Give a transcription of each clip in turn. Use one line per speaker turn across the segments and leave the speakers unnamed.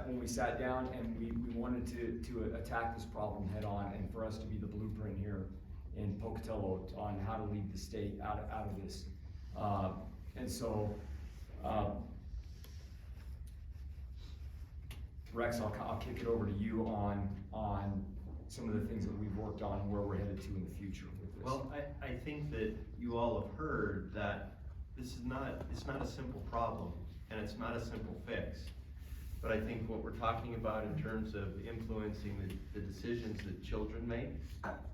when we sat down and we wanted to attack this problem head on, and for us to be the blueprint here in Pocatello on how to lead the state out of this. And so, Rex, I'll kick it over to you on some of the things that we've worked on and where we're headed to in the future with this.
Well, I think that you all have heard that it's not a simple problem, and it's not a simple fix. But I think what we're talking about in terms of influencing the decisions that children make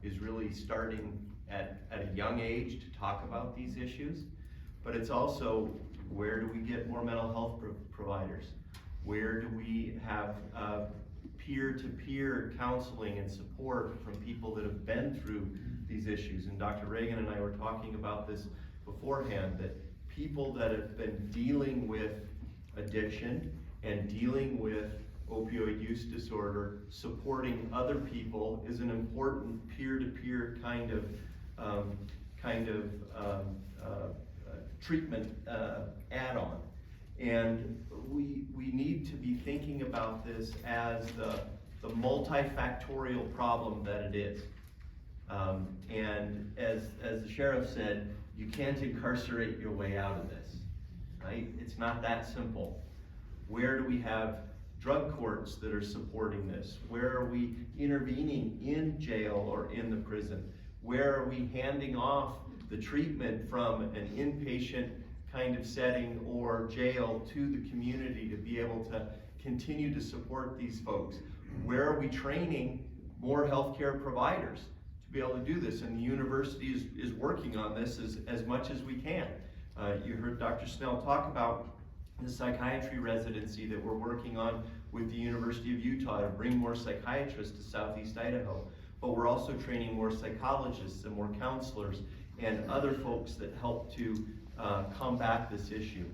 is really starting at a young age to talk about these issues. But it's also, where do we get more mental health providers? Where do we have peer-to-peer counseling and support from people that have been through these issues? And Dr. Reagan and I were talking about this beforehand, that people that have been dealing with addiction and dealing with opioid use disorder, supporting other people is an important peer-to-peer kind of treatment add-on. And we need to be thinking about this as the multifactorial problem that it is. And as the sheriff said, you can't incarcerate your way out of this, right? It's not that simple. Where do we have drug courts that are supporting this? Where are we intervening in jail or in the prison? Where are we handing off the treatment from an inpatient kind of setting or jail to the community to be able to continue to support these folks? Where are we training more healthcare providers to be able to do this? And the university is working on this as much as we can. You heard Dr. Snell talk about the psychiatry residency that we're working on with the University of Utah to bring more psychiatrists to Southeast Idaho. But we're also training more psychologists and more counselors and other folks that help to combat this issue.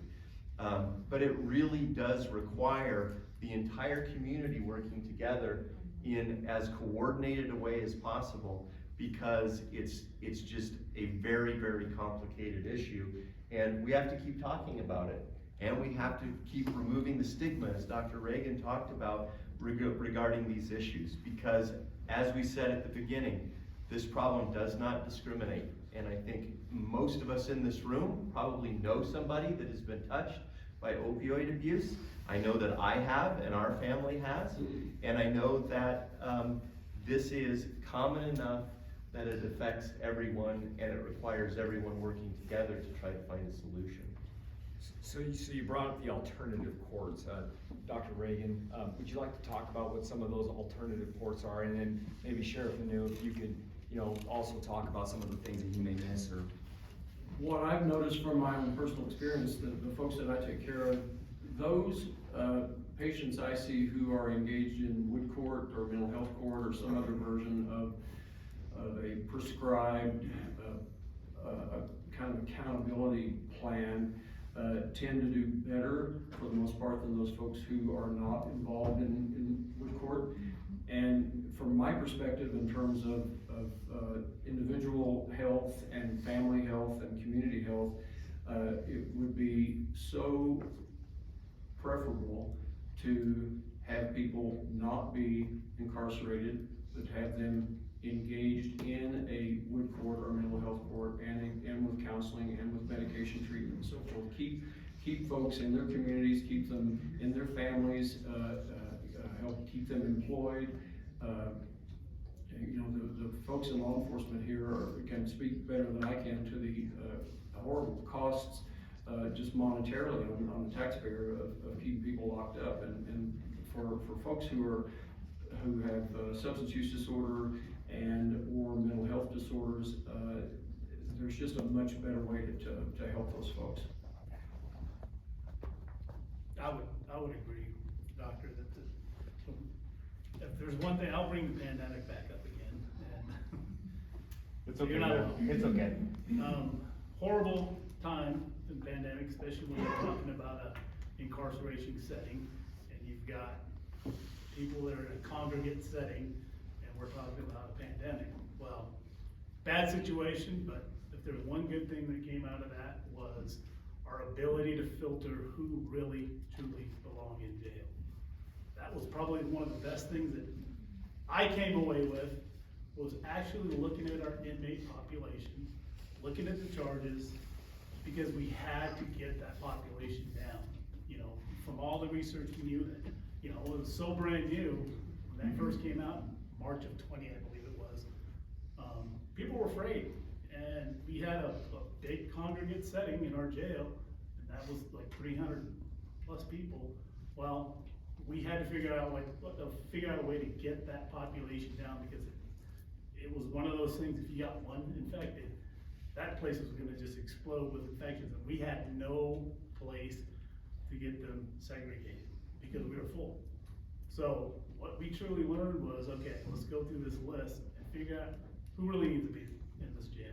But it really does require the entire community working together in as coordinated a way as possible, because it's just a very, very complicated issue, and we have to keep talking about it. And we have to keep removing the stigma, as Dr. Reagan talked about, regarding these issues. Because, as we said at the beginning, this problem does not discriminate. And I think most of us in this room probably know somebody that has been touched by opioid abuse. I know that I have, and our family has. And I know that this is common enough that it affects everyone, and it requires everyone working together to try to find a solution.
So you brought up the alternative courts. Dr. Reagan, would you like to talk about what some of those alternative courts are? And then maybe Sheriff Manu, if you could, also talk about some of the things that you may miss. Or
what I've noticed from my own personal experience, the folks that I take care of, those patients I see who are engaged in wood court or mental health court or some other version of a prescribed kind of accountability plan, tend to do better for the most part than those folks who are not involved in wood court. And from my perspective, in terms of individual health and family health and community health, it would be so preferable to have people not be incarcerated, but have them engaged in a wood court or mental health court, and with counseling and with medication treatment and so forth. Keep folks in their communities, keep them in their families, help keep them employed. The folks in law enforcement here can speak better than I can to the horrible costs just monetarily on the taxpayer of keeping people locked up, and for folks who have substance use disorder and or mental health disorders, there's just a much better way to help those folks.
I would agree, Doctor, that if there's one thing, I'll bring the pandemic back up again. And
it's okay. It's okay.
Horrible time in the pandemic, especially when we're talking about an incarceration setting, and you've got people that are in a congregate setting, and we're talking about a pandemic. Well, bad situation, but if there's one good thing that came out of that was our ability to filter who really truly belong in jail. that was probably one of the best things that I came away with, was actually looking at our inmate population, looking at the charges, because we had to get that population down. You know, from all the research we knew that, you know, it was so brand new, when that first came out, March of 20, I believe it was, people were afraid. And we had a big congregate setting in our jail, and that was like 300 plus people. Well, we had to figure out a way to get that population down, because it was one of those things, if you got one infected, that place was gonna just explode with infections, and we had no place to get them segregated, because we were full. So what we truly learned was, okay, let's go through this list and figure out who really needs to be in this jail.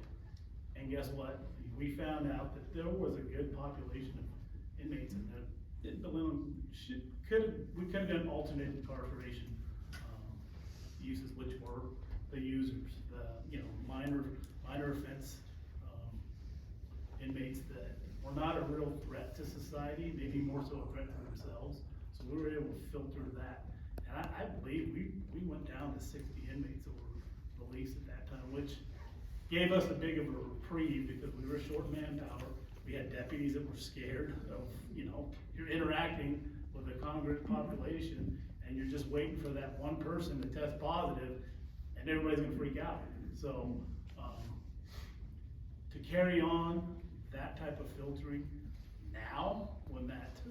And guess what? We found out that there was a good population of inmates in there. We could have done alternate incarceration uses, which were the users, the minor offense inmates that were not a real threat to society, maybe more so a threat to themselves. So we were able to filter that. And I believe we went down to 60 inmates that were released at that time, which gave us a big of a reprieve, because we were short manpower. We had deputies that were scared of, you're interacting with a congregate population, and you're just waiting for that one person to test positive, and everybody's gonna freak out. So, to carry on that type of filtering now, when that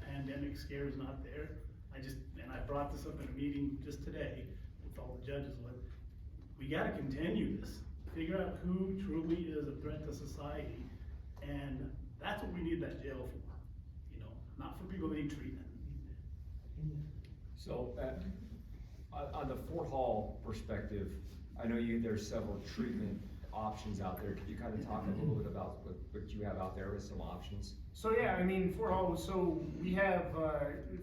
pandemic scare is not there, and I brought this up in a meeting just today with all the judges, we gotta continue this. Figure out who truly is a threat to society, and that's what we need that jail for, not for people that need treatment.
So, on the Fort Hall perspective, I know there's several treatment options out there. Could you kind of talk a little bit about what you have out there with some options?
So yeah, I mean, Fort Hall, so we have,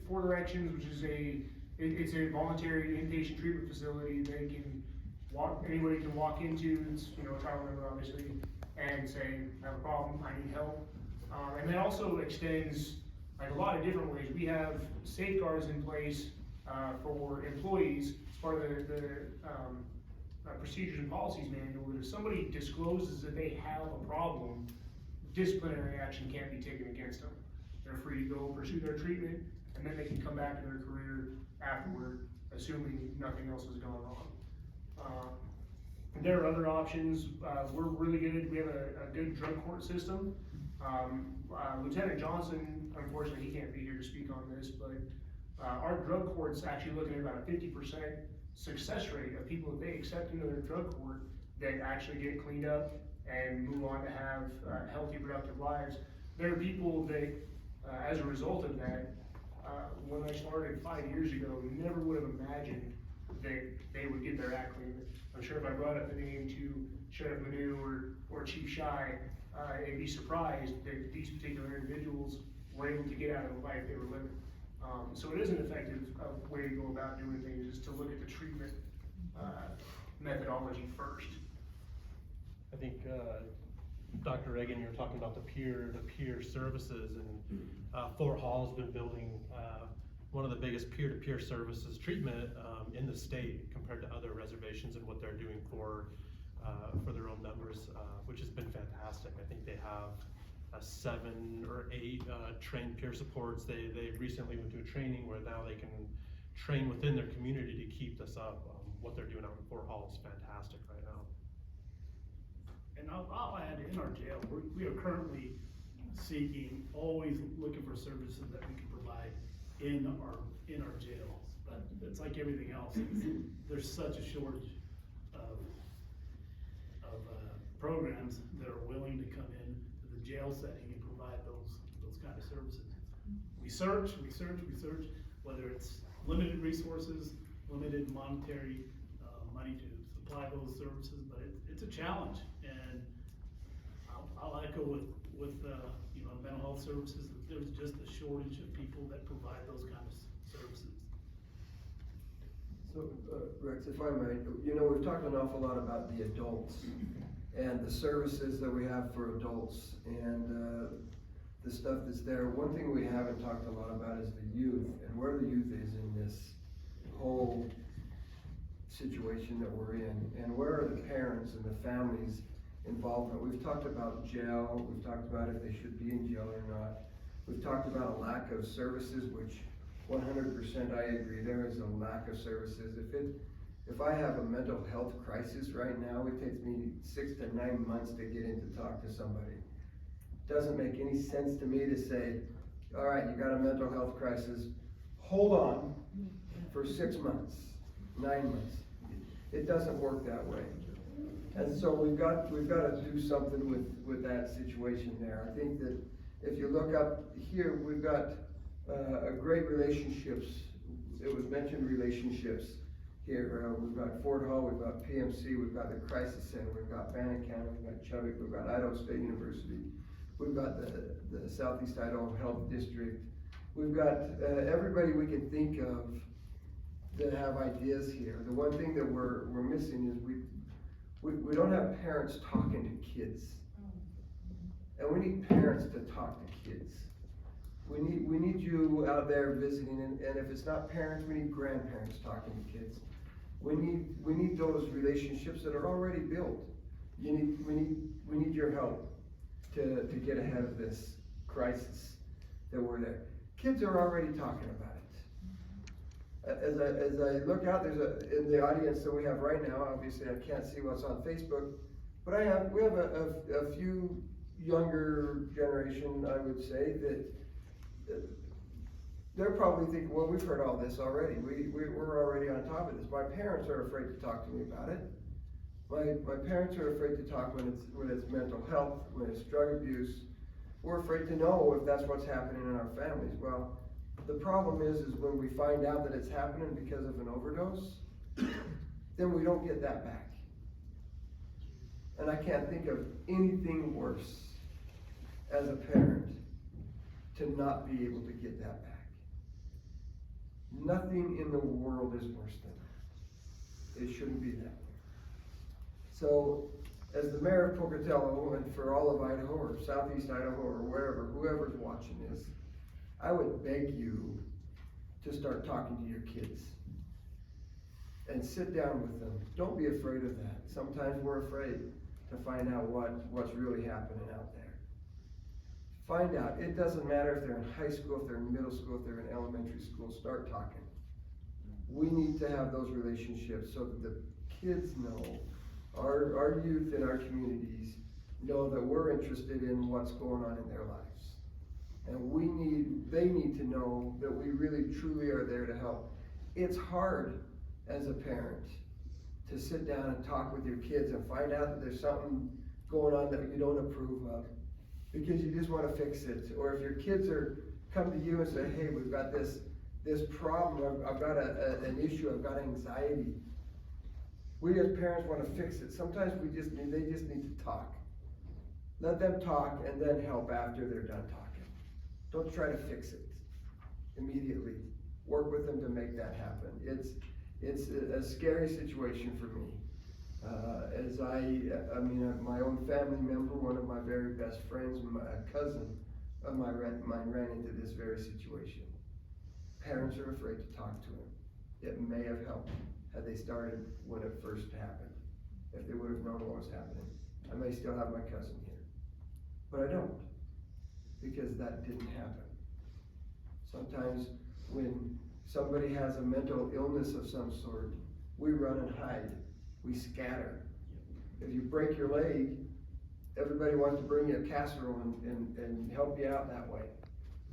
Four Directions, which is it's a voluntary inpatient treatment facility. Anybody can walk into, it's, a trial member obviously, and say, I have a problem, I need help. And that also extends like a lot of different ways. We have safeguards in place for employees as part of the procedures and policies manual, that if somebody discloses that they have a problem, disciplinary action can't be taken against them. They're free to go pursue their treatment, and then they can come back to their career afterward, assuming nothing else has gone on. There are other options. We're really good. We have a good drug court system. Lieutenant Johnson, unfortunately, he can't be here to speak on this, but our drug court's actually looking at about a 50% success rate of people that they accept into their drug court that actually get cleaned up and move on to have healthy, productive lives. There are people that, as a result of that, when I started 5 years ago, never would have imagined that they would get their act clean. I'm sure if I brought up the name to Sheriff Manu or Chief Shy, they'd be surprised that these particular individuals were able to get out of the life they were living. So it is an effective way to go about doing things, is to look at the treatment methodology first.
I think, Dr. Reagan, you were talking about the peer services, and Fort Hall's been building one of the biggest peer-to-peer services treatment in the state compared to other reservations, and what they're doing for their own members, which has been fantastic. I think they have 7 or 8 trained peer supports. They recently went to a training where now they can train within their community to keep this up. What they're doing out in Fort Hall is fantastic right now.
And I'll add, in our jail, we are currently always looking for services that we can provide in our jail. But it's like everything else. There's such a shortage of programs that are willing to come in to the jail setting and provide those kind of services. We search, whether it's limited resources, limited monetary money to supply those services, but it's a challenge. And I'll echo with the mental health services, that there's just a shortage of people that provide those kind of services.
So, Rex, if I might, we've talked an awful lot about the adults and the services that we have for adults, and the stuff that's there. One thing we haven't talked a lot about is the youth, and where the youth is in this whole situation that we're in, and where are the parents and the families' involvement. We've talked about jail, we've talked about if they should be in jail or not. We've talked about a lack of services, which 100% I agree, there is a lack of services. If I have a mental health crisis right now, it takes me 6 to 9 months to get in to talk to somebody. Doesn't make any sense to me to say, all right, you got a mental health crisis, hold on for 6 months, 9 months. It doesn't work that way. And so we've got to do something with that situation there. I think that if you look up here, we've got a great relationships. It was mentioned relationships here. We've got Fort Hall, we've got PMC, we've got the Crisis Center, we've got Bannock County, we've got Chubbuck, we've got Idaho State University, we've got the Southeast Idaho Health District. We've got everybody we can think of that have ideas here. The one thing that we're missing is we don't have parents talking to kids. And we need parents to talk to kids. We need you out there visiting, and if it's not parents, we need grandparents talking to kids. We need those relationships that are already built. We need your help to get ahead of this crisis that we're there. Kids are already talking about it. As I look out, in the audience that we have right now, obviously I can't see what's on Facebook, but we have a few younger generation, I would say, that they're probably thinking, well, we've heard all this already. We're already on top of this. My parents are afraid to talk to me about it. My parents are afraid to talk when it's mental health, when it's drug abuse. We're afraid to know if that's what's happening in our families. Well, the problem is when we find out that it's happening because of an overdose, then we don't get that back. And I can't think of anything worse as a parent to not be able to get that back. Nothing in the world is worse than that. It shouldn't be that way. So, as the mayor of Pocatello, and for all of Idaho, or Southeast Idaho, or wherever, whoever's watching this, I would beg you to start talking to your kids. And sit down with them. Don't be afraid of that. Sometimes we're afraid to find out what's really happening out there. Find out. It doesn't matter if they're in high school, if they're in middle school, if they're in elementary school, start talking. We need to have those relationships so that the kids know, our youth in our communities know that we're interested in what's going on in their lives. And they need to know that we really truly are there to help. It's hard as a parent to sit down and talk with your kids and find out that there's something going on that you don't approve of, because you just want to fix it. Or if your kids come to you and say, hey, we've got this problem, I've got an issue, I've got anxiety. We as parents want to fix it. Sometimes they just need to talk. Let them talk and then help after they're done talking. Don't try to fix it immediately. Work with them to make that happen. It's a scary situation for me. My own family member, one of my very best friends, a cousin of mine ran into this very situation. Parents are afraid to talk to him. It may have helped had they started when it first happened. If they would have known what was happening. I may still have my cousin here, but I don't, because that didn't happen. Sometimes when somebody has a mental illness of some sort, we run and hide, we scatter. If you break your leg, everybody wants to bring you a casserole and help you out that way.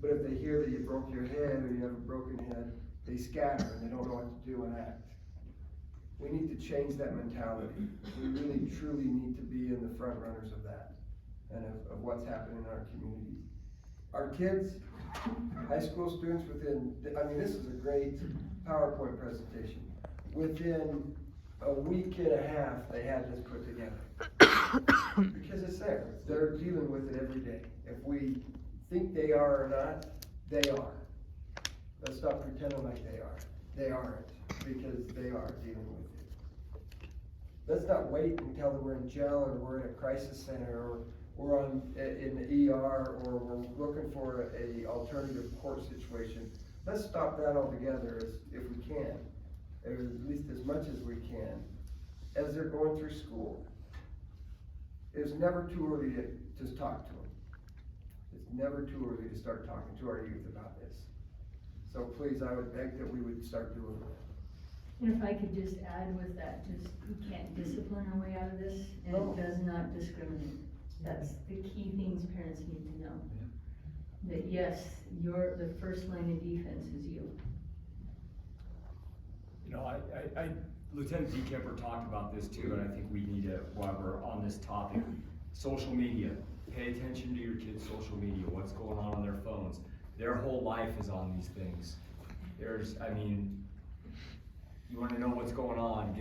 But if they hear that you broke your head or you have a broken head, they scatter and they don't know what to do and act. We need to change that mentality. We really, truly need to be in the front runners of that and of what's happening in our community. Our kids, high school students this is a great PowerPoint presentation. Within a week and a half, they had this put together. Because it's there. They're dealing with it every day. If we think they are or not, they are. Let's stop pretending like they are. They aren't, because they are dealing with it. Let's not wait until we're in jail or we're in a crisis center we're in the ER, or we're looking for a alternative court situation, let's stop that altogether if we can, or at least as much as we can, as they're going through school. It's never too early to talk to them. It's never too early to start talking to our youth about this. So please, I would beg that we would start doing that.
And if I could just add with that, just, you can't discipline our way out of this, and
No.
it does not discriminate. That's the key things parents need to know. That yes, the first line of defense is you.
You know, Lieutenant D. Kemper talked about this too, and I think we need to, while we're on this topic, social media. Pay attention to your kids' social media, what's going on their phones. Their whole life is on these things. You wanna know what's going on,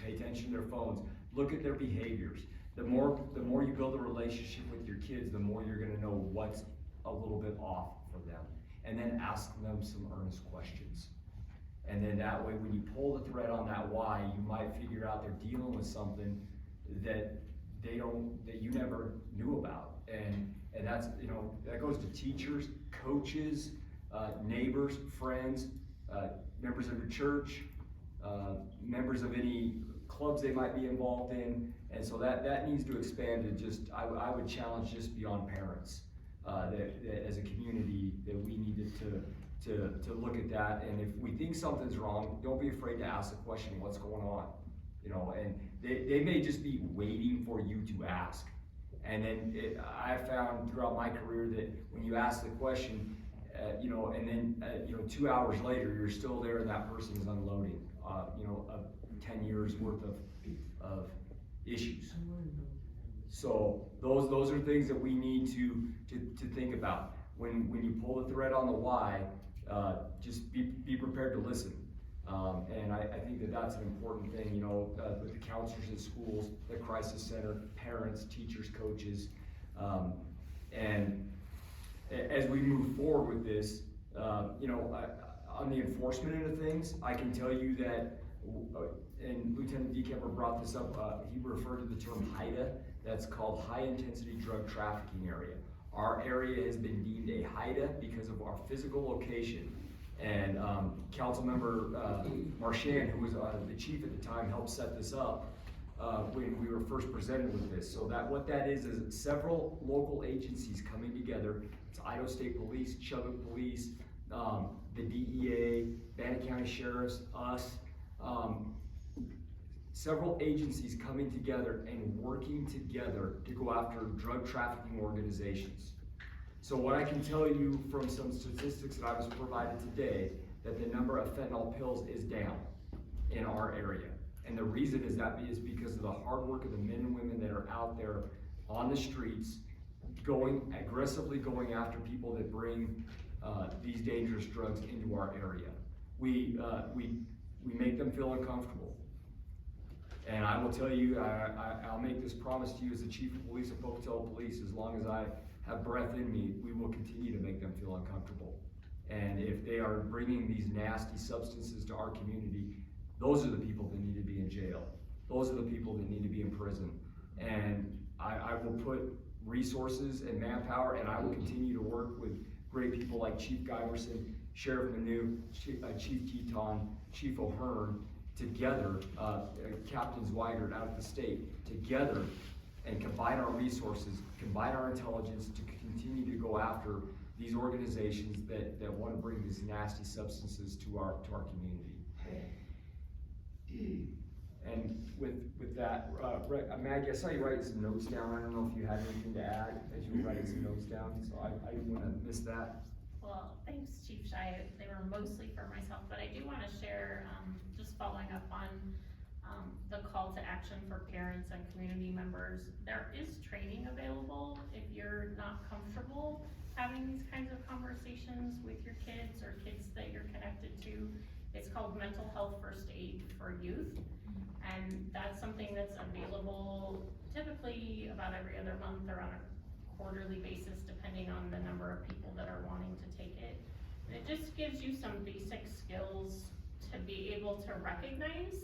pay attention to their phones. Look at their behaviors. The more you build a relationship with your kids, the more you're gonna know what's a little bit off for them. And then ask them some earnest questions. And then that way, when you pull the thread on that why, you might figure out they're dealing with something that you never knew about. And that's, that goes to teachers, coaches, neighbors, friends, members of your church, members of any clubs they might be involved in. And so that needs to expand to just, I would challenge just beyond parents, that as a community, that we needed to look at that. And if we think something's wrong, don't be afraid to ask the question, what's going on? And they may just be waiting for you to ask. And then I found throughout my career that when you ask the question, and then 2 hours later, you're still there and that person is unloading, 10 years worth of issues. So those are things that we need to think about. When you pull the thread on the why, just be prepared to listen. And I think that's an important thing, with the counselors at schools, the crisis center, parents, teachers, coaches. And as we move forward with this, on the enforcement end of things, I can tell you that, and Lieutenant D. Kemper brought this up, he referred to the term HIDA, that's called High Intensity Drug Trafficking Area. Our area has been deemed a HIDA because of our physical location. And Councilmember Marchand, who was the chief at the time, helped set this up when we were first presented with this. So what that is several local agencies coming together. It's Idaho State Police, Chubbuck Police, the DEA, Bannock County Sheriffs, us, several agencies coming together and working together to go after drug trafficking organizations. So what I can tell you from some statistics that I was provided today, that the number of fentanyl pills is down in our area. And the reason is because of the hard work of the men and women that are out there on the streets, aggressively going after people that bring these dangerous drugs into our area. We make them feel uncomfortable. And I will tell you, I'll make this promise to you as the chief of police of Pocatello Police, as long as I have breath in me, we will continue to make them feel uncomfortable. And if they are bringing these nasty substances to our community, those are the people that need to be in jail. Those are the people that need to be in prison. And I will put resources and manpower, and I will continue to work with great people like Chief Giverson, Sheriff Manu, Chief Teton, Chief O'Hearn, together, Captains Weigert out of the state, together, and combine our resources, combine our intelligence to continue to go after these organizations that want to bring these nasty substances to our community. And with that, Maggie, I saw you writing some notes down. I don't know if you had anything to add as you were writing some notes down, so I didn't want to miss that.
Well, thanks, Chief Shai. They were mostly for myself, but I do want to share, just following up on the call to action for parents and community members. There is training available if you're not comfortable having these kinds of conversations with your kids or kids that you're connected to. It's called Mental Health First Aid for Youth, and that's something that's available typically about every other month or on a quarterly basis, depending on the number of people that are wanting to take it. And it just gives you some basic skills to be able to recognize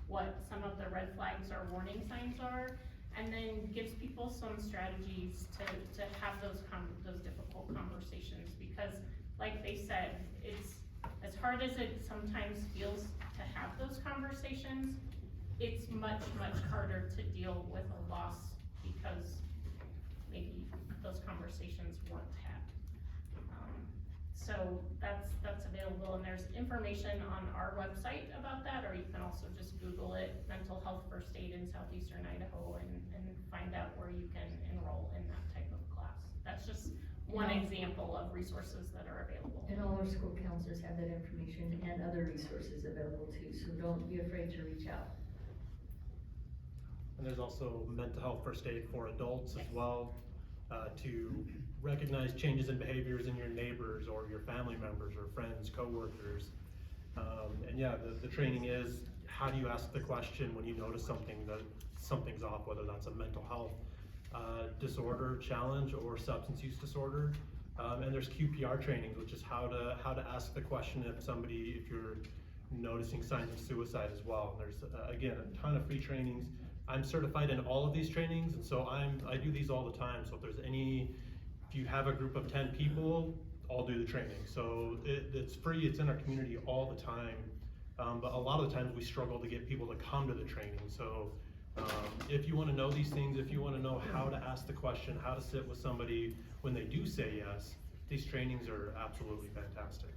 what some of the red flags or warning signs are, and then gives people some strategies to have those difficult conversations, because like they said, it's, as hard as it sometimes feels to have those conversations, it's much, much harder to deal with a loss because maybe those conversations weren't had. So that's available, and there's information on our website about that, or you can also just Google it, mental health first aid in southeastern Idaho, and find out where you can enroll in that type of class. That's just one example of resources that are available.
And all our school counselors have that information and other resources available too, so don't be afraid to reach out.
And there's also mental health first aid for adults as well, to recognize changes in behaviors in your neighbors or your family members or friends, coworkers. And yeah, the training is, how do you ask the question when you notice something's off, whether that's a mental health disorder, challenge, or substance use disorder. And there's QPR trainings, which is how to ask the question if you're noticing signs of suicide as well. And there's again, a ton of free trainings. I'm certified in all of these trainings, and so I do these all the time. So if you have a group of 10 people, I'll do the training. So it's free, it's in our community all the time. But a lot of the times we struggle to get people to come to the training. So if you wanna know these things, if you wanna know how to ask the question, how to sit with somebody when they do say yes, these trainings are absolutely fantastic.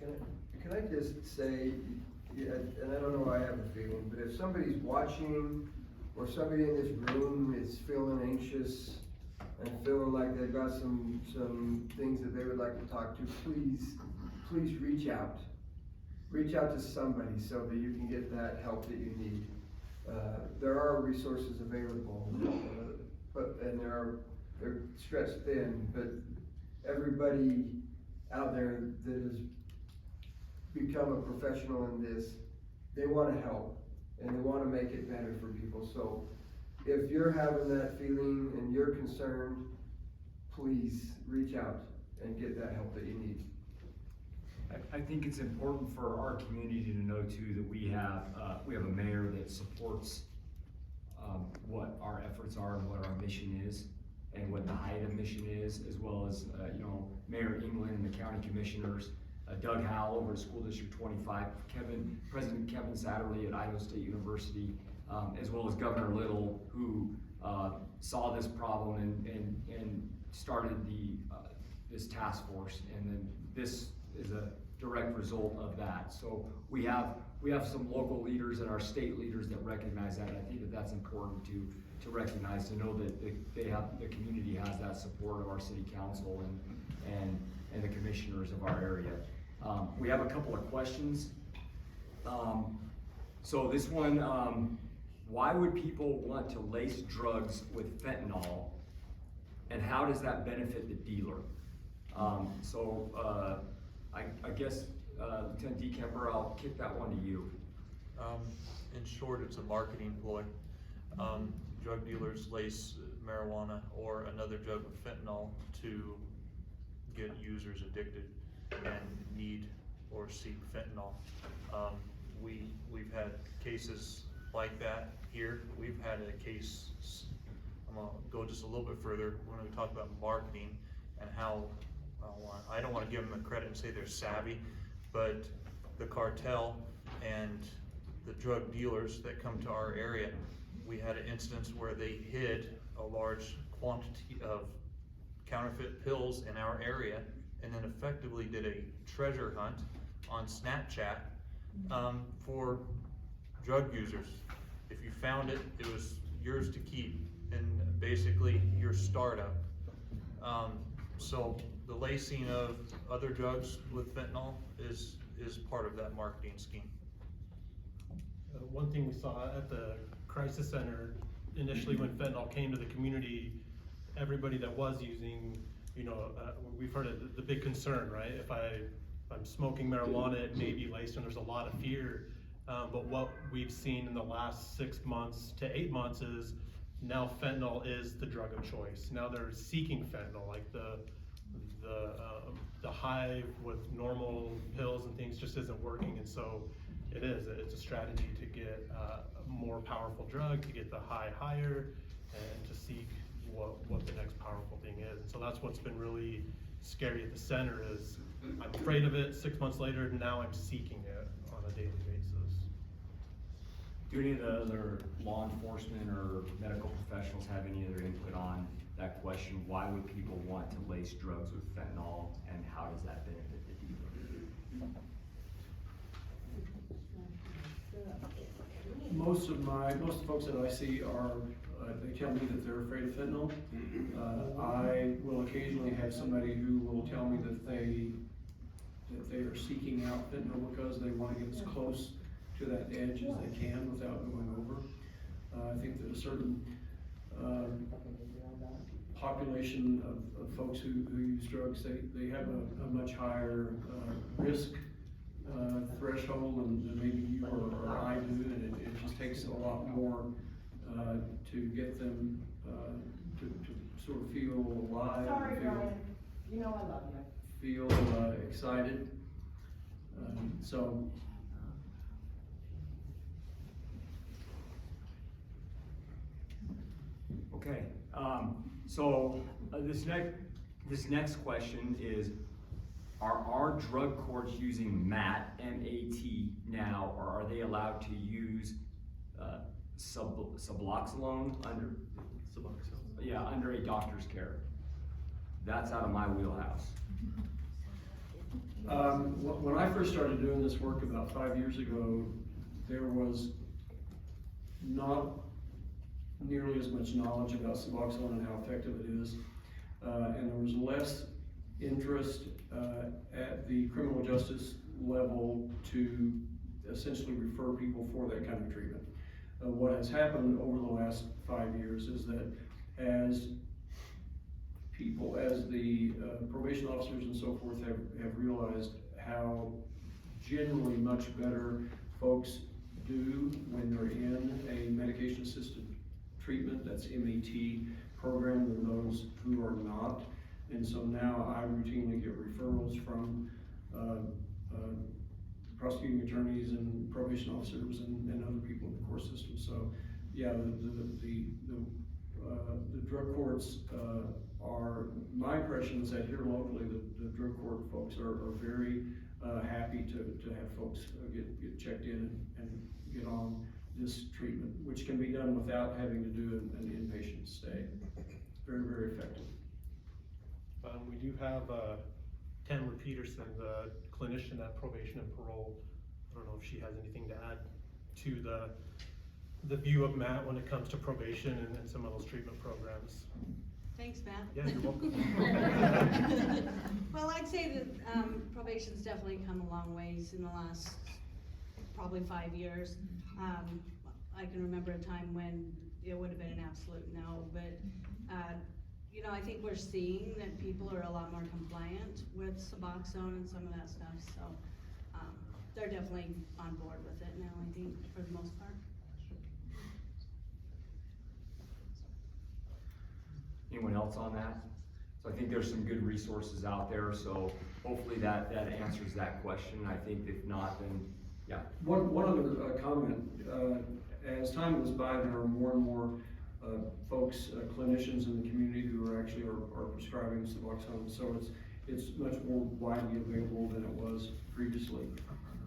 Can I just say, yeah, and I don't know, I have a feeling, but if somebody's watching, or somebody in this room is feeling anxious and feeling like they've got some things that they would like to talk to, please reach out. Reach out to somebody so that you can get that help that you need. There are resources available, and they're stretched thin, but everybody out there that has become a professional in this, they want to help and they want to make it better for people. So if you're having that feeling and you're concerned, please reach out and get that help that you need.
I think it's important for our community to know too that we have a mayor that supports what our efforts are and what our mission is and what the HIDA mission is, as well as Mayor England and the county commissioners, Doug Howell over at School District 25, President Kevin Satterley at Idaho State University, as well as Governor Little, who saw this problem and started this task force, and then this is a direct result of that. So we have some local leaders and our state leaders that recognize that. And I think that that's important to recognize, to know that the community has that support of our city council and the commissioners of our area. We have a couple of questions. So this one, why would people want to lace drugs with fentanyl, and how does that benefit the dealer? I guess, Lieutenant DeKemper, I'll kick that one to you.
In short, it's a marketing ploy. Drug dealers lace marijuana or another drug with fentanyl to get users addicted and need or seek fentanyl. We've had cases like that here. We've had a case, I'm gonna go just a little bit further when we talk about marketing and how, I don't want to give them the credit and say they're savvy, but the cartel and the drug dealers that come to our area, we had an instance where they hid a large quantity of counterfeit pills in our area and then effectively did a treasure hunt on Snapchat for drug users. If you found it, it was yours to keep, and basically your startup. So the lacing of other drugs with fentanyl is part of that marketing scheme.
One thing we saw at the crisis center initially when fentanyl came to the community, everybody that was using, we've heard of the big concern, right? If I'm smoking marijuana, it may be laced, and there's a lot of fear. But what we've seen in the last 6 months to 8 months is now fentanyl is the drug of choice. Now they're seeking fentanyl, like the hive with normal pills and things just isn't working. And so it is, it's a strategy to get a more powerful drug, to get the high higher, and to seek what the next powerful thing is. And so that's what's been really scary at the center is I'm afraid of it, 6 months later, now I'm seeking it on a daily basis.
Do any of the other law enforcement or medical professionals have any other input on that question? Why would people want to lace drugs with fentanyl, and how does that benefit the dealer?
Most of the folks that I see are, they tell me that they're afraid of fentanyl. I will occasionally have somebody who will tell me that they are seeking out fentanyl because they want to get as close to that edge as they can without going over. I think that a certain population of folks who use drugs, they have a much higher risk threshold than maybe you or I do, and it just takes a lot more to get them to sort of feel alive.
Sorry,
and feel,
Brian. You know I love you.
feel excited. So
Okay, this next question is, are our drug courts using MAT, M-A-T now, or are they allowed to use Suboxone under?
Suboxone.
Yeah, under a doctor's care. That's out of my wheelhouse.
When I first started doing this work about 5 years ago, there was not nearly as much knowledge about Suboxone and how effective it is, and there was less interest at the criminal justice level to essentially refer people for that kind of treatment. What has happened over the last 5 years is that as the probation officers and so forth have realized how generally much better folks do when they're in a medication-assisted treatment, that's MAT program, than those who are not. And so now I routinely get referrals from prosecuting attorneys and probation officers and other people in the court system. So yeah, the drug courts are, my impression is that here locally, the drug court folks are very happy to have folks get checked in and get on this treatment, which can be done without having to do an inpatient stay. Very, very effective.
We do have Tamara Peterson, the clinician at probation and parole. I don't know if she has anything to add to the view of Matt when it comes to probation and some of those treatment programs.
Thanks, Matt.
Yeah, you're welcome.
Well, I'd say that probation's definitely come a long ways in the last probably 5 years. I can remember a time when it would have been an absolute no, but you know, I think we're seeing that people are a lot more compliant with Suboxone and some of that stuff, so they're definitely on board with it now, I think, for the most part.
Anyone else on that? So I think there's some good resources out there, so hopefully that answers that question. I think if not, then, yeah.
One other comment, as time goes by, there are more and more folks, clinicians in the community who are actually are prescribing Suboxone, so it's much more widely available than it was previously.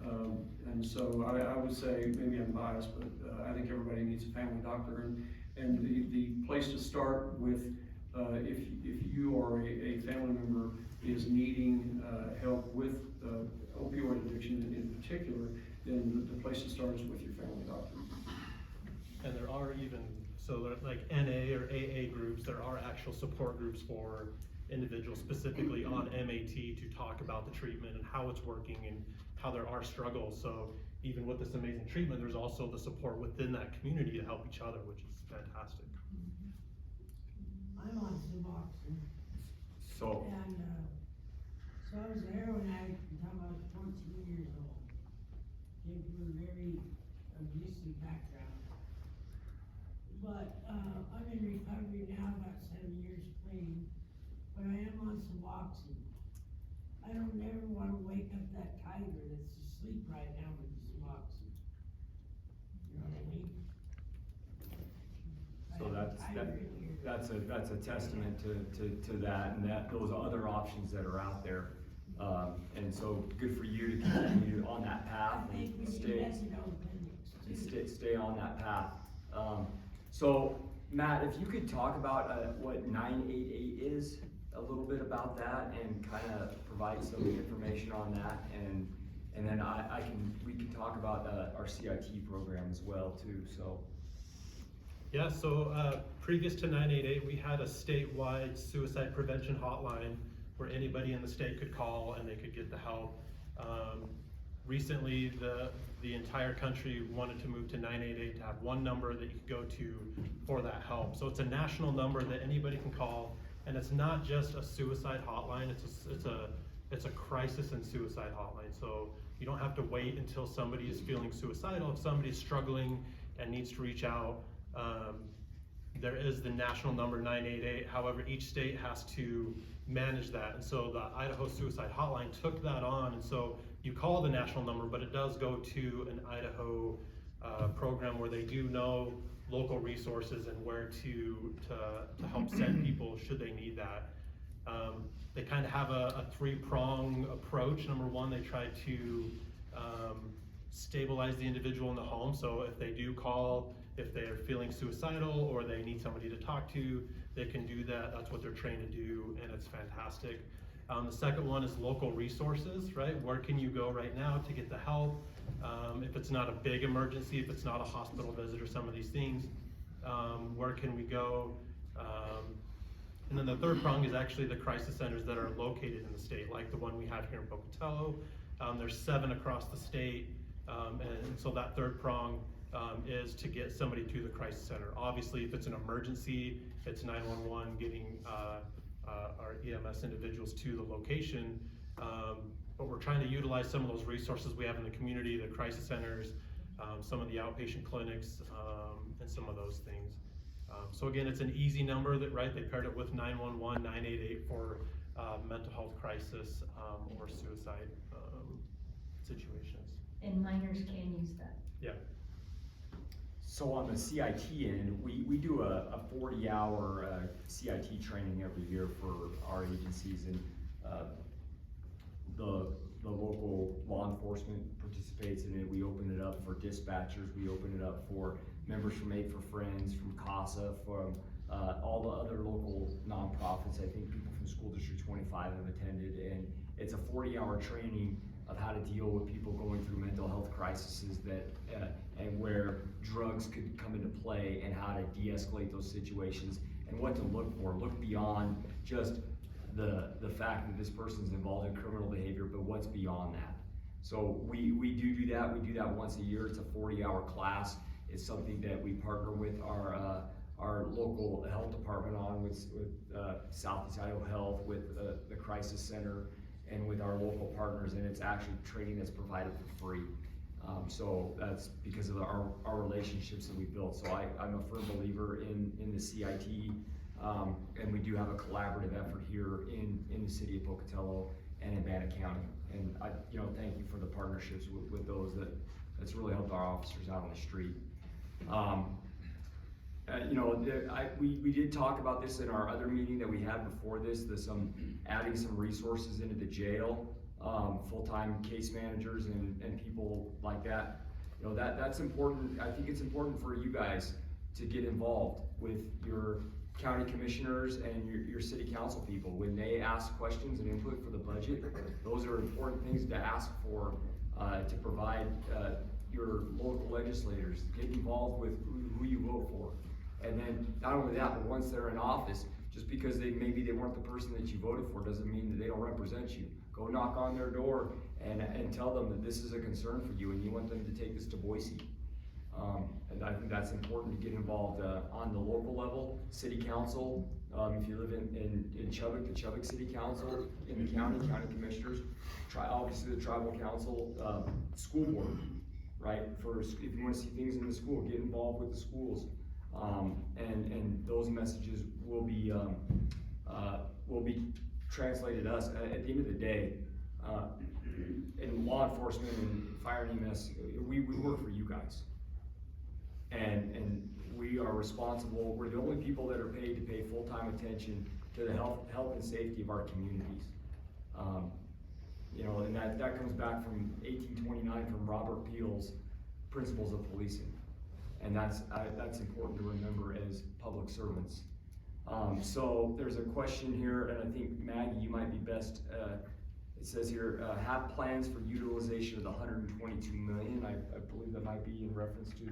And so I would say, maybe I'm biased, but I think everybody needs a family doctor, and the place to start with, if you or a family member is needing help with opioid addiction in particular, then the place to start is with your family doctor.
And there are even, so like NA or AA groups, there are actual support groups for individuals specifically on MAT to talk about the treatment and how it's working and how there are struggles. So even with this amazing treatment, there's also the support within that community to help each other, which is fantastic.
I'm on Suboxone.
So,
And, so I was a heroin addict until I was 14 years old. Came from a very abusive background. But, I'm in recovery now, about 7 years clean, but I am on Suboxone. I don't ever wanna wake up that tiger that's asleep right now with the Suboxone.
that's a testament to that, and that, those other options that are out there. And so, good for you to continue on that path
I think we
and
should invest in those appendix too.
stay on that path. So, Matt, if you could talk about what 988 is, a little bit about that, and kind of provide some information on that, and then we can talk about our CIT program as well too. So.
Yeah, so previous to 988, we had a statewide suicide prevention hotline where anybody in the state could call and they could get the help. Recently, the entire country wanted to move to 988 to have one number that you could go to for that help. So it's a national number that anybody can call, and it's not just a suicide hotline. It's a crisis and suicide hotline. So you don't have to wait until somebody is feeling suicidal. If somebody is struggling and needs to reach out, there is the national number 988. However, each state has to manage that, and so the Idaho Suicide Hotline took that on, and so you call the national number, but it does go to an Idaho program where they do know local resources and where to help send people should they need that. They kind of have a three-prong approach. Number one, they try to stabilize the individual in the home. So if they do call, if they're feeling suicidal or they need somebody to talk to, they can do that. That's what they're trained to do, and it's fantastic. The second one is local resources, right? Where can you go right now to get the help? If it's not a big emergency, if it's not a hospital visit or some of these things, where can we go? And then the third prong is actually the crisis centers that are located in the state, like the one we have here in Pocatello. There's 7 across the state, and so that third prong is to get somebody to the crisis center. Obviously, if it's an emergency, it's 911 getting our EMS individuals to the location, but we're trying to utilize some of those resources we have in the community, the crisis centers, some of the outpatient clinics, and some of those things. So again, it's an easy number that, right, they paired it with 911, 988 for mental health crisis or suicide situations.
And minors can use that.
Yeah.
So on the CIT end, we do a 40-hour CIT training every year for our agencies, and the local law enforcement participates in it. We open it up for dispatchers. We open it up for members from Aid for Friends, from CASA, from all the other local nonprofits. I think people from School District 25 have attended, and it's a 40-hour training of how to deal with people going through mental health crises that and where drugs could come into play, and how to de-escalate those situations, and what to look for. Look beyond just the fact that this person's involved in criminal behavior, but what's beyond that. So we do that. We do that once a year. It's a 40-hour class. It's something that we partner with our local health department on, with Southeast Idaho Health, with the Crisis Center, and with our local partners, and it's actually training that's provided for free. So that's because of our relationships that we built. So I'm a firm believer in the CIT, and we do have a collaborative effort here in the city of Pocatello and in Bannock County. And I thank you for the partnerships with those that's really helped our officers out on the street. We did talk about this in our other meeting that we had before this, adding some resources into the jail, full-time case managers and people like that. That's important. I think it's important for you guys to get involved with your county commissioners and your city council people. When they ask questions and input for the budget, those are important things to ask for, to provide your local legislators. Get involved with who you vote for. And then not only that, but once they're in office, just because maybe they weren't the person that you voted for doesn't mean that they don't represent you. Go knock on their door and tell them that this is a concern for you and you want them to take this to Boise. And I think that's important to get involved on the local level, city council. If you live in Chubbuck, the Chubbuck City Council, in the county commissioners, obviously the tribal council, school board, right? If you want to see things in the school, get involved with the schools. And those messages will be translated to us. At the end of the day, in law enforcement and fire and EMS, we work for you guys. And we are responsible, we're the only people that are paid to pay full-time attention to the health and safety of our communities. You know, and that comes back from 1829 from Robert Peel's Principles of Policing. And that's important to remember as public servants. So there's a question here, and I think Maggie, you might be best, it says here, have plans for utilization of the 122 million. I believe that might be in reference to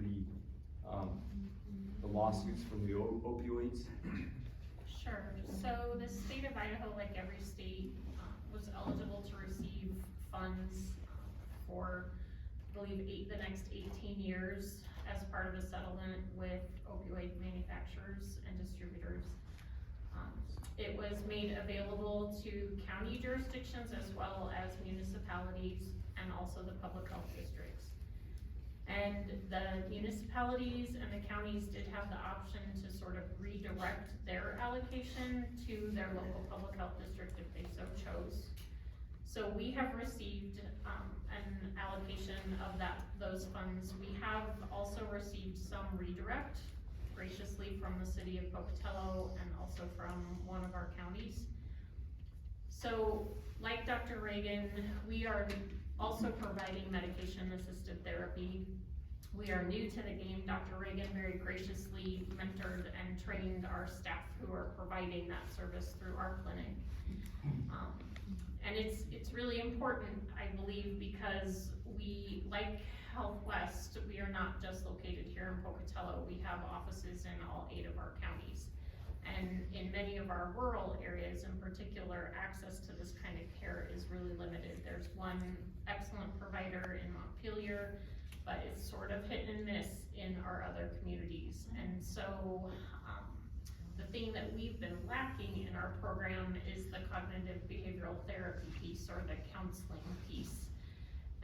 the lawsuits from the opioids.
Sure, so the state of Idaho, like every state, was eligible to receive funds for, I believe, the next 18 years as part of a settlement with opioid manufacturers and distributors. It was made available to county jurisdictions as well as municipalities and also the public health districts. And the municipalities and the counties did have the option to sort of redirect their allocation to their local public health district if they so chose. So we have received an allocation of those funds. We have also received some redirect graciously from the city of Pocatello and also from one of our counties. So like Dr. Reagan, we are also providing medication-assisted therapy. We are new to the game. Dr. Reagan very graciously mentored and trained our staff who are providing that service through our clinic. And it's really important, I believe, because we, like Health West, we are not just located here in Pocatello. We have offices in all 8 of our counties. And in many of our rural areas in particular, access to this kind of care is really limited. There's one excellent provider in Montpelier, but it's sort of hit and miss in our other communities. And so the thing that we've been lacking in our program is the cognitive behavioral therapy piece or the counseling piece.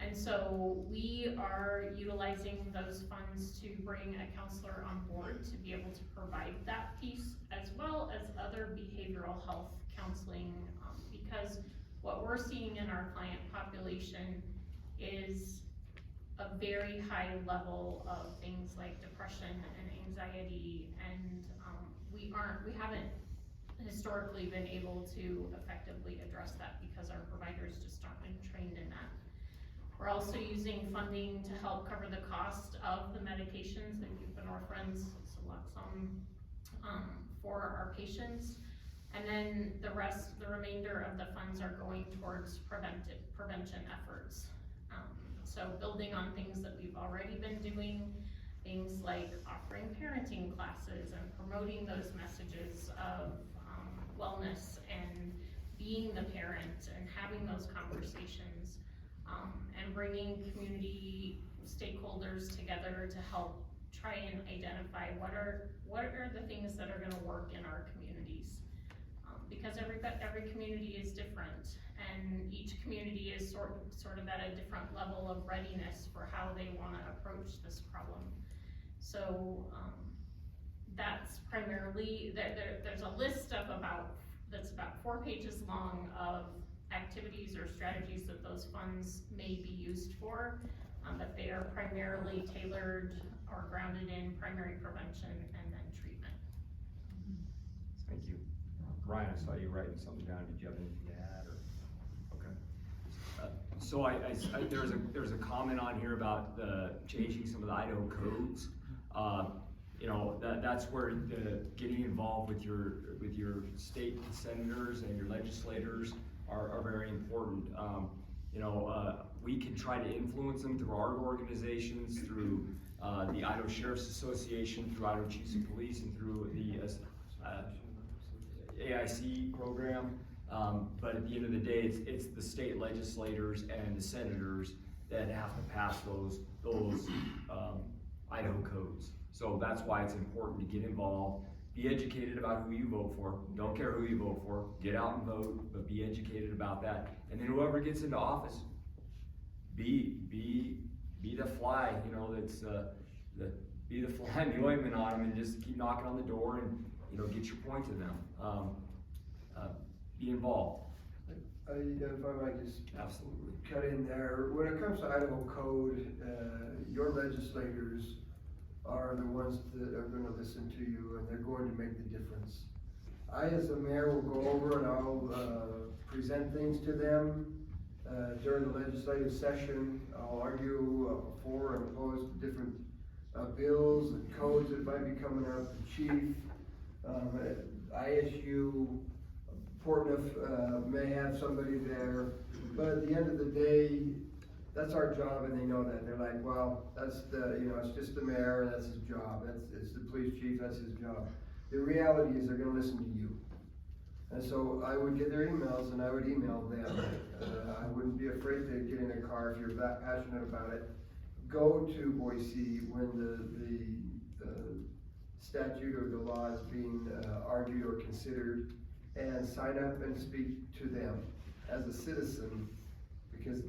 And so we are utilizing those funds to bring a counselor on board to be able to provide that piece as well as other behavioral health counseling, because what we're seeing in our client population is a very high level of things like depression and anxiety, and we haven't historically been able to effectively address that because our providers just aren't been trained in that. We're also using funding to help cover the cost of the medications, like buprenorphine, Suboxone, for our patients. And then the remainder of the funds are going towards prevention efforts. So building on things that we've already been doing, things like offering parenting classes and promoting those messages of wellness and being the parent and having those conversations, and bringing community stakeholders together to help try and identify what are the things that are gonna work in our communities. Because every community is different, and each community is sort of at a different level of readiness for how they wanna approach this problem. So that's primarily, there's a list of that's about 4 pages long of activities or strategies that those funds may be used for, but they are primarily tailored or grounded in primary prevention and then treatment.
Thank you. Ryan, I saw you writing something down. Did you have anything to add, or? Okay. So there's a comment on here about changing some of the Idaho codes. You know, that's where getting involved with your state senators and your legislators are very important. You know, we can try to influence them through our organizations, through the Idaho Sheriff's Association, through Idaho Chiefs of Police, and through the AIC program. But at the end of the day, it's the state legislators and the senators that have to pass those Idaho codes. So that's why it's important to get involved, be educated about who you vote for. Don't care who you vote for, get out and vote, but be educated about that. And then whoever gets into office, be the fly, you know, be the fly in the ointment on them, and just keep knocking on the door and, you know, get your point to them. Be involved.
If I might just
Absolutely.
cut in there, when it comes to Idaho code, your legislators are the ones that are gonna listen to you, and they're going to make the difference. I, as the mayor, will go over and I'll, present things to them, during the legislative session. I'll argue, for and opposed different, bills and codes that might be coming up, the chief, ISU, Portneuf, may have somebody there, but at the end of the day, that's our job, and they know that. They're like, well, that's the, it's just the mayor, and that's his job, it's the police chief, that's his job. The reality is they're gonna listen to you. And so I would get their emails and I would email them. I wouldn't be afraid to get in a car if you're that passionate about it. Go to Boise when the statute or the law is being argued or considered, and sign up and speak to them as a citizen, because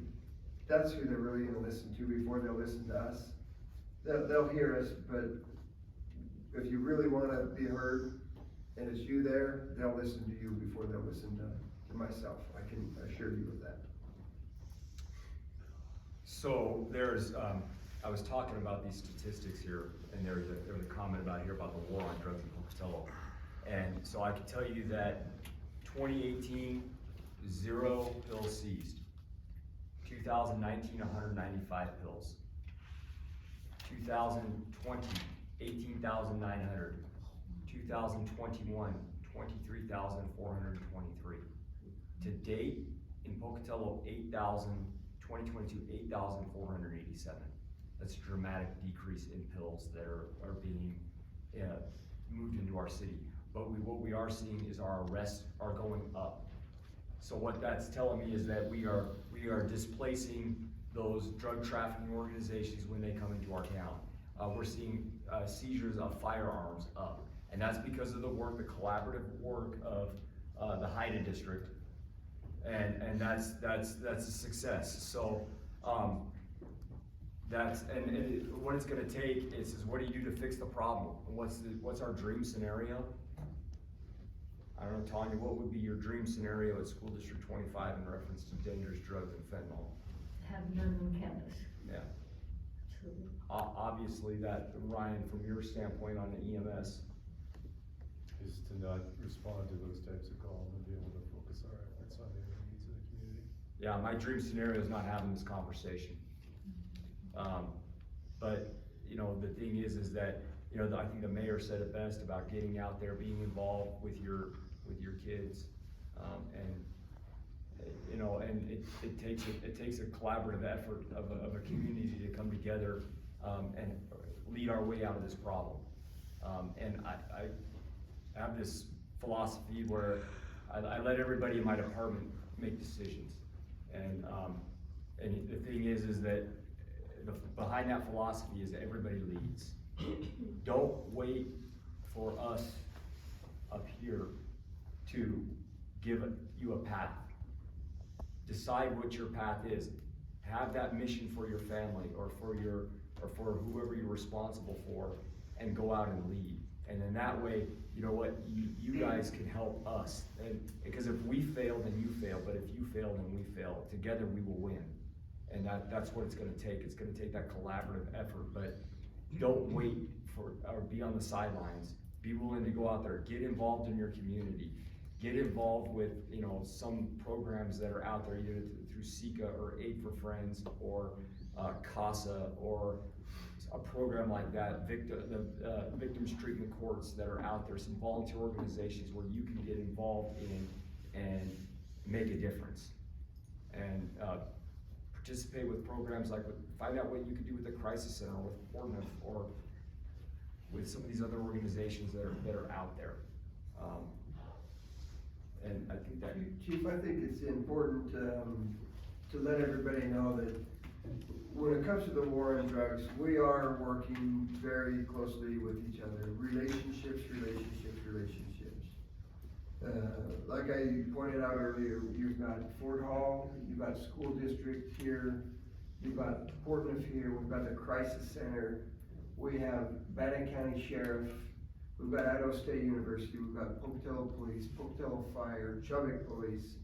that's who they're really gonna listen to before they'll listen to us. They'll hear us, but if you really wanna be heard, and it's you there, they'll listen to you before they'll listen to myself. I can assure you of that.
So there's, I was talking about these statistics here, and there was a comment about here about the war on drugs in Pocatello. And so I can tell you that 2018, 0 pills seized. 2019, 195 pills. 2020, 18,900. 2021, 23,423. To date, in Pocatello, 2022, 8,487. That's a dramatic decrease in pills that are being moved into our city. But what we are seeing is our arrests are going up. So what that's telling me is that we are displacing those drug trafficking organizations when they come into our town. We're seeing seizures of firearms up. And that's because of the work, the collaborative work of the Haida district, and that's a success. So what it's going to take is what do you do to fix the problem? What's our dream scenario? I don't know, Tanya, what would be your dream scenario at School District 25 in reference to dangerous drugs and fentanyl?
Have none on campus.
Yeah.
Absolutely.
Obviously, that, Ryan, from your standpoint on the EMS,
is to not respond to those types of calls and be able to focus our efforts on the needs of the community.
yeah, my dream scenario is not having this conversation. But, the thing is that, I think the mayor said it best about getting out there, being involved with your kids. And it takes a collaborative effort of a community to come together, and lead our way out of this problem. And I have this philosophy where I let everybody in my department make decisions. And the thing is that behind that philosophy is that everybody leads. Don't wait for us up here to give you a path. Decide what your path is. Have that mission for your family or for whoever you're responsible for, and go out and lead. And then that way, you know what, you guys can help us. And because if we fail, then you fail, but if you fail, then we fail. Together we will win. And that's what it's gonna take. It's gonna take that collaborative effort, but don't wait or be on the sidelines. Be willing to go out there, get involved in your community. Get involved with, some programs that are out there, either through SICA or Aid for Friends or CASA, or a program like that, victims treatment courts that are out there, some volunteer organizations where you can get involved in and make a difference. And participate with programs like, find out what you can do with the Crisis Center, or with Portneuf, or with some of these other organizations that are out there. And I think that...
Chief, I think it's important to let everybody know that when it comes to the war on drugs, we are working very closely with each other. Relationships. Like I pointed out earlier, you've got Fort Hall, you've got school district here, you've got Portneuf here, we've got the Crisis Center, we have Bannock County Sheriff, we've got Idaho State University, we've got Pocatello Police, Pocatello Fire, Chubbuck Police.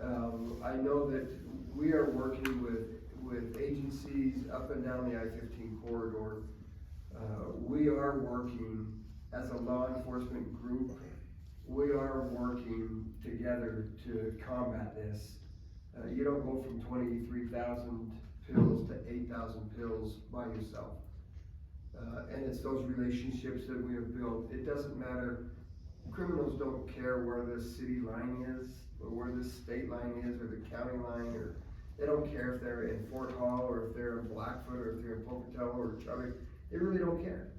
I know that we are working with agencies up and down the I-15 corridor We are working as a law enforcement group, we are working together to combat this. You don't go from 23,000 pills to 8,000 pills by yourself. And it's those relationships that we have built. It doesn't matter, criminals don't care where the city line is, or where the state line is, or the county line, or they don't care if they're in Fort Hall, or if they're in Blackfoot, or if they're in Pocatello, or Charlie. They really don't care.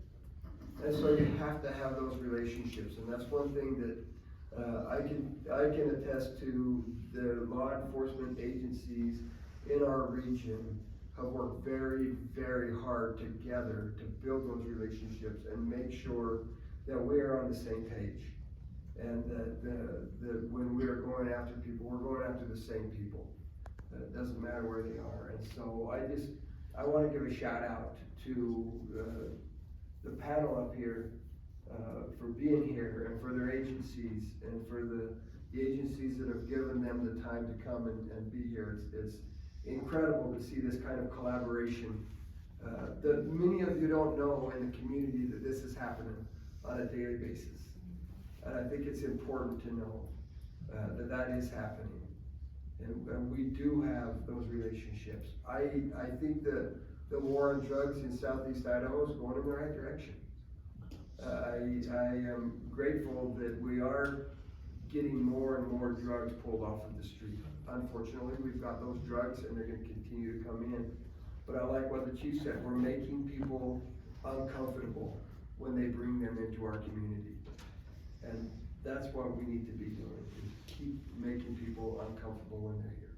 And so you have to have those relationships, and that's one thing that I can attest to. The law enforcement agencies in our region have worked very, very hard together to build those relationships and make sure that we are on the same page. And that when we are going after people, we're going after the same people. It doesn't matter where they are. And so I want to give a shout out to the panel up here for being here, and for their agencies, and for the agencies that have given them the time to come and be here. It's incredible to see this kind of collaboration. That many of you don't know in the community that this is happening on a daily basis. And I think it's important to know that is happening. And we do have those relationships. I think that the war on drugs in Southeast Idaho is going in the right direction. I am grateful that we are getting more and more drugs pulled off of the street. Unfortunately, we've got those drugs and they're going to continue to come in. But I like what the chief said, we're making people uncomfortable when they bring them into our community. And that's what we need to be doing, is keep making people uncomfortable when they're here.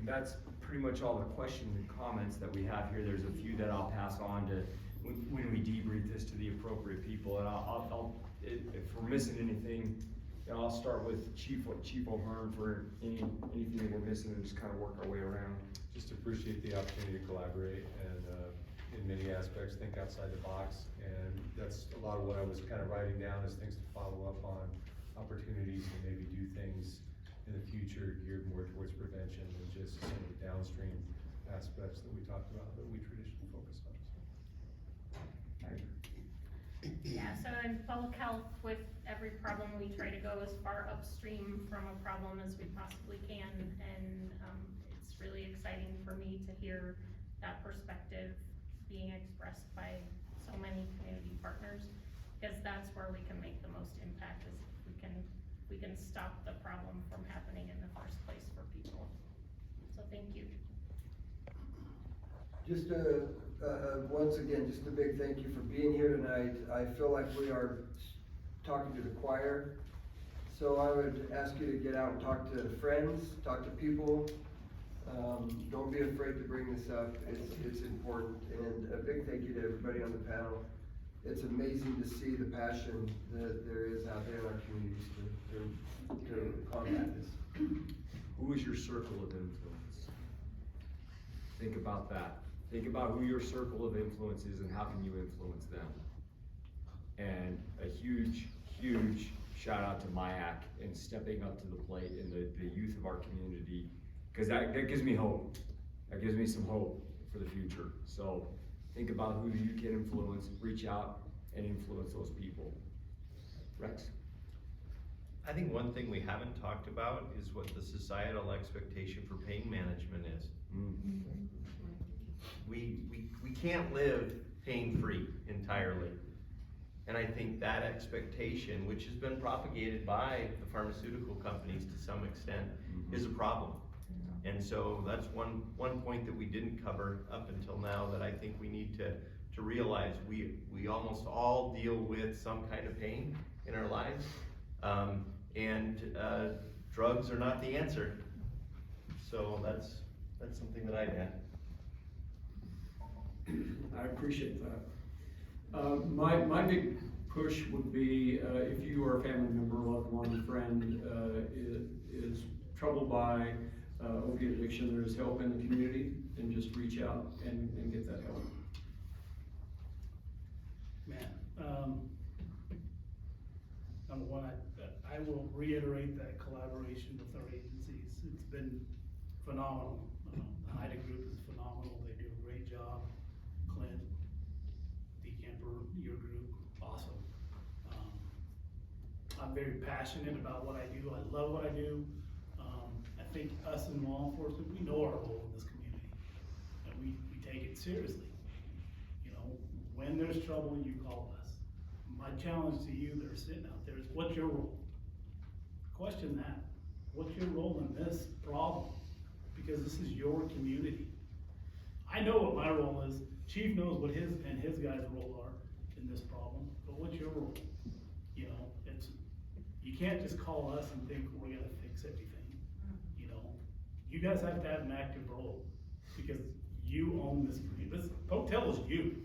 That's pretty much all the questions and comments that we have here. There's a few that I'll pass on to when we debrief this to the appropriate people. And if we're missing anything, I'll start with Chief O'Hearn for anything that we're missing, and just kind of work our way around.
Just appreciate the opportunity to collaborate and in many aspects think outside the box, and that's a lot of what I was kind of writing down as things to follow up on, opportunities to maybe do things in the future geared more towards prevention than just some of the downstream aspects that we talked about that we traditionally focus on.
Yeah, so in public health, with every problem, we try to go as far upstream from a problem as we possibly can, and it's really exciting for me to hear that perspective being expressed by so many community partners, because that's where we can make the most impact, is if we can stop the problem from happening in the first place for people. So thank you.
Just once again, just a big thank you for being here tonight. I feel like we are talking to the choir. So I would ask you to get out and talk to friends, talk to people. Don't be afraid to bring this up. It's important. And a big thank you to everybody on the panel. It's amazing to see the passion that there is out there in our communities to combat this.
Who is your circle of influence? Think about that. Think about who your circle of influence is and how can you influence them. And a huge, huge shout out to MIAC and stepping up to the plate and the youth of our community, because that gives me hope. That gives me some hope for the future. So think about who you can influence, reach out and influence those people. Rex?
I think one thing we haven't talked about is what the societal expectation for pain management is. We can't live pain-free entirely. And I think that expectation, which has been propagated by the pharmaceutical companies to some extent, is a problem. And so that's one point that we didn't cover up until now that I think we need to realize. We almost all deal with some kind of pain in our lives. And drugs are not the answer. So that's something that I'd add.
I appreciate that. My big push would be if you or a family member, loved one, friend is troubled by opiate addiction, there is help in the community, and just reach out and get that help.
Man, number one, I will reiterate that collaboration with our agencies. It's been phenomenal. The HIDA group is phenomenal. They do a great job. Clint, very passionate about what I do. I love what I do. I think us in law enforcement, we know our role in this community, and we take it seriously. You know, when there's trouble, you call us. My challenge to you that are sitting out there is, what's your role? Question that. What's your role in this problem? Because this is your community. I know what my role is. Chief knows what his and his guys' role are in this problem, but what's your role? You know, you can't just call us and think we're gonna fix everything. You know, you guys have to have an active role because you own this community. This hotel is you.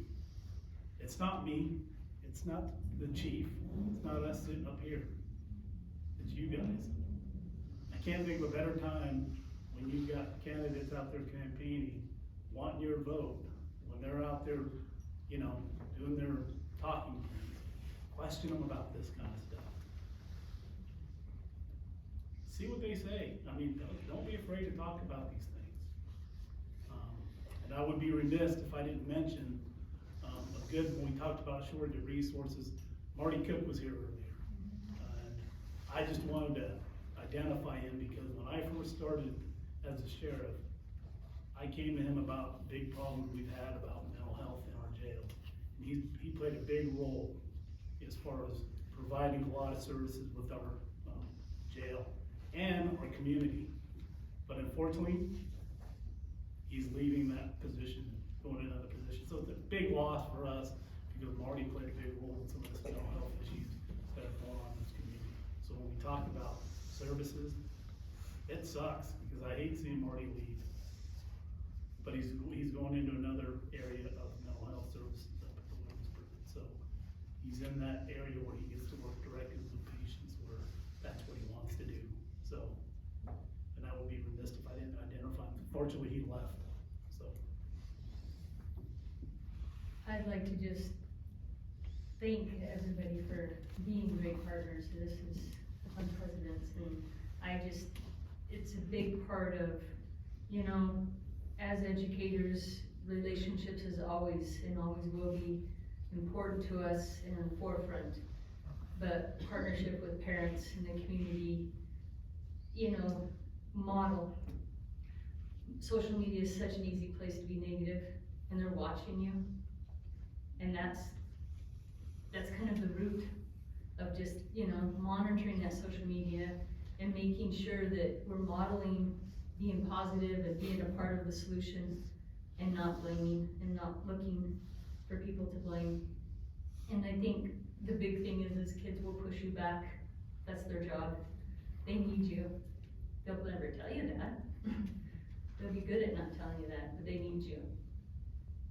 It's not me. It's not the chief. It's not us sitting up here. It's you guys. I can't think of a better time when you've got candidates out there campaigning, wanting your vote, when they're out there, you know, doing their talking points. Question them about this kind of stuff. See what they say. I mean, don't be afraid to talk about these things. And I would be remiss if I didn't mention, when we talked about shortage of resources, Marty Cook was here earlier. And I just wanted to identify him because when I first started as a sheriff, I came to him about big problems we've had about mental health in our jail. And he played a big role as far as providing a lot of services with our jail and our community. But unfortunately, he's leaving that position, going to another position. So it's a big loss for us because Marty played a big role in some of the mental health issues that are going on in this community. So when we talk about services, it sucks because I hate seeing Marty leave. But he's going into another area of mental health services up at the Williamsburg. So he's in that area where he gets to work directly with patients where that's what he wants to do. So, and I would be remiss if I didn't identify him. Fortunately, he left, so.
I'd like to just thank everybody for being great partners. This is unprecedented, and it's a big part of, you know, as educators, relationships is always and always will be important to us and in the forefront. But partnership with parents in the community, you know, model. Social media is such an easy place to be negative, and they're watching you. And that's kind of the root of just, you know, monitoring that social media and making sure that we're modeling being positive and being a part of the solution and not blaming and not looking for people to blame. And I think the big thing is kids will push you back. That's their job. They need you. They'll never tell you that. They'll be good at not telling you that, but they need you.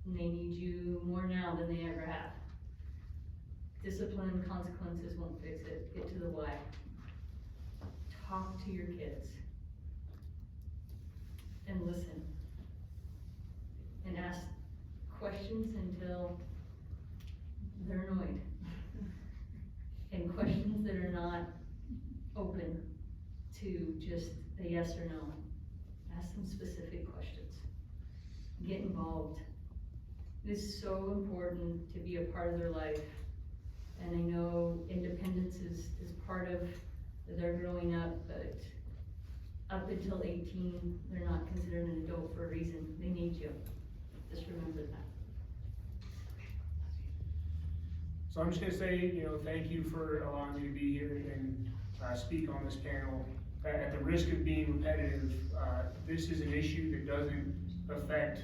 And they need you more now than they ever have. Discipline and consequences won't fix it. Get to the why. Talk to your kids. And listen. And ask questions until they're annoyed. And questions that are not open to just a yes or no. Ask them specific questions. Get involved. It's so important to be a part of their life. And I know independence is part of their growing up, but up until 18, they're not considered an adult for a reason. They need you. Just remember that.
So I'm just gonna say, you know, thank you for allowing me to be here and speak on this panel. At the risk of being repetitive, this is an issue that doesn't affect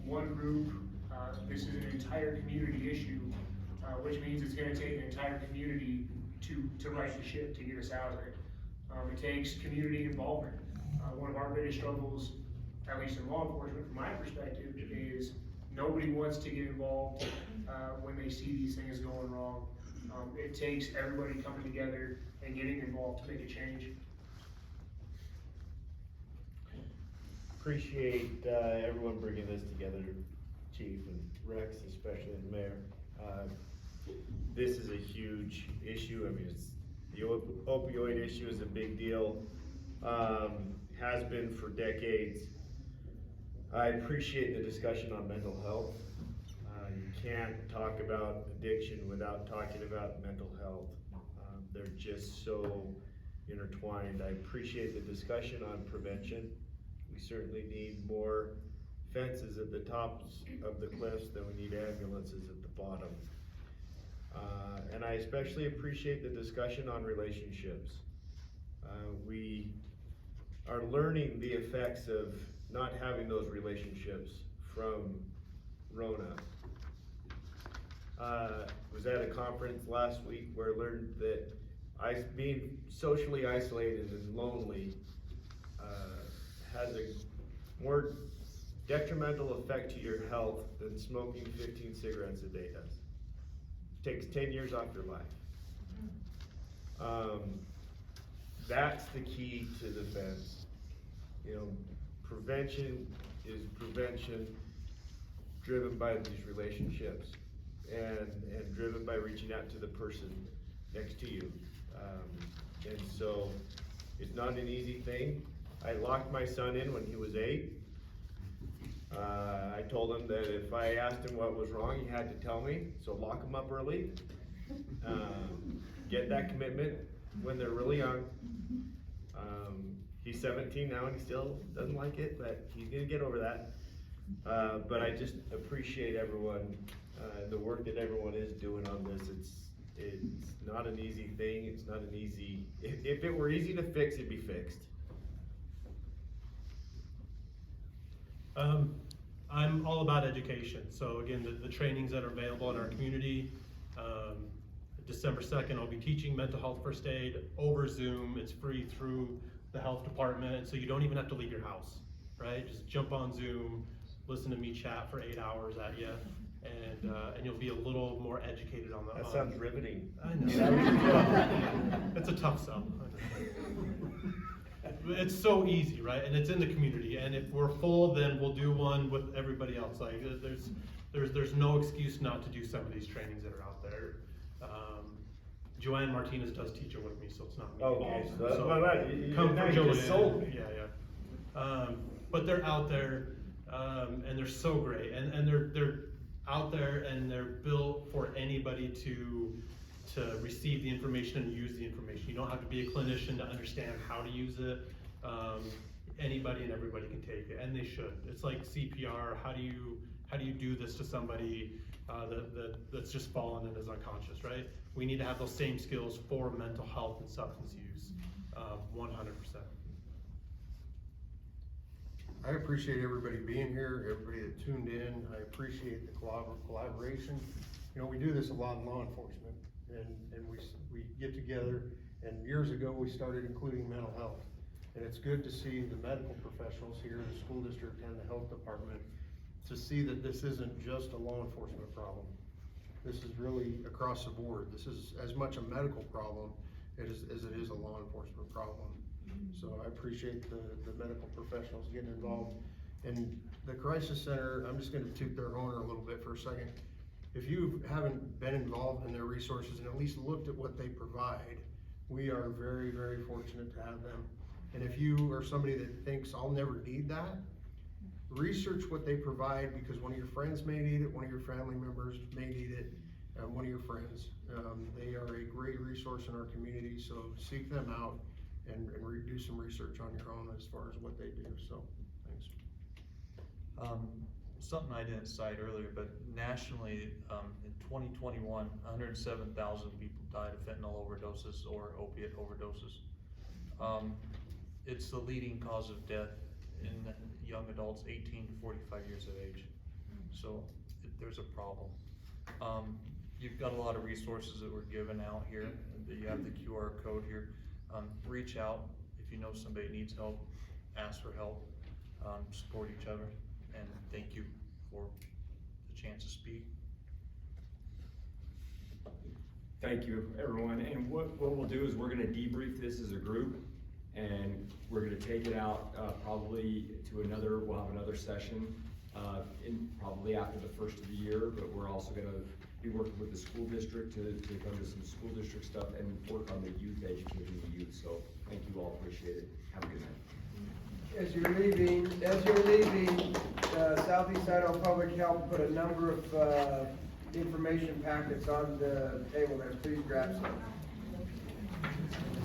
one group. This is an entire community issue, which means it's gonna take an entire community to right the ship, to get us out of it. It takes community involvement. One of our biggest struggles, at least in law enforcement, from my perspective, is nobody wants to get involved when they see these things going wrong. It takes everybody coming together and getting involved to make a change.
Appreciate everyone bringing this together, Chief and Rex, especially the Mayor. This is a huge issue. I mean, the opioid issue is a big deal. Has been for decades. I appreciate the discussion on mental health. You can't talk about addiction without talking about mental health. They're just so intertwined. I appreciate the discussion on prevention. We certainly need more fences at the tops of the cliffs than we need ambulances at the bottom. And I especially appreciate the discussion on relationships. We are learning the effects of not having those relationships from Rona. Was at a conference last week where I learned that being socially isolated and lonely has a more detrimental effect to your health than smoking 15 cigarettes a day does. Takes 10 years off your life. That's the key to the fence. You know, prevention is prevention driven by these relationships and driven by reaching out to the person next to you. And so it's not an easy thing. I locked my son in when he was 8. I told him that if I asked him what was wrong, he had to tell me, so lock him up early. Get that commitment when they're really young. He's 17 now and he still doesn't like it, but he's gonna get over that. But I just appreciate everyone, the work that everyone is doing on this. It's not an easy thing. It's not an easy, if it were easy to fix, it'd be fixed.
I'm all about education. So again, the trainings that are available in our community, December 2nd, I'll be teaching mental health first aid over Zoom. It's free through the health department, so you don't even have to leave your house, right? Just jump on Zoom, listen to me chat for 8 hours at you, and you'll be a little more educated on the.
That sounds riveting.
I know. It's a tough sell. It's so easy, right? And it's in the community. And if we're full, then we'll do one with everybody else. Like there's no excuse not to do some of these trainings that are out there. Joanne Martinez does teach it with me, so it's not me.
Okay, so that's
come for Joanne.
sold me.
Yeah. But they're out there, and they're so great. And they're out there and they're built for anybody to receive the information and use the information. You don't have to be a clinician to understand how to use it. Anybody and everybody can take it, and they should. It's like CPR. How do you do this to somebody that's just fallen and is unconscious, right? We need to have those same skills for mental health and substance use, 100%.
I appreciate everybody being here, everybody that tuned in. I appreciate the collaboration. You know, we do this a lot in law enforcement, and we get together, and years ago we started including mental health. And it's good to see the medical professionals here, the school district and the health department, to see that this isn't just a law enforcement problem. This is really across the board. This is as much a medical problem as it is a law enforcement problem. So I appreciate the medical professionals getting involved. And the crisis center, I'm just gonna toot their horn a little bit for a second. If you haven't been involved in their resources and at least looked at what they provide, we are very, very fortunate to have them. And if you are somebody that thinks, I'll never need that, research what they provide, because one of your friends may need it, one of your family members may need it, one of your friends. They are a great resource in our community, so seek them out and do some research on your own as far as what they do, so thanks.
Something I didn't cite earlier, but nationally, in 2021, 107,000 people died of fentanyl overdoses or opiate overdoses. It's the leading cause of death in young adults 18 to 45 years of age. So there's a problem. You've got a lot of resources that were given out here. You have the QR code here. Reach out if you know somebody needs help, ask for help, support each other, and thank you for the chance to speak.
Thank you, everyone. And what we'll do is we're gonna debrief this as a group, and we're gonna take it out probably to we'll have another session probably after the first of the year, but we're also gonna be working with the school district to come to some school district stuff and work on the youth, educating the youth. So thank you all, appreciate it. Have a good night.
As you're leaving, Southeast Idaho Public Health put a number of information packets on the table there. Please grab some.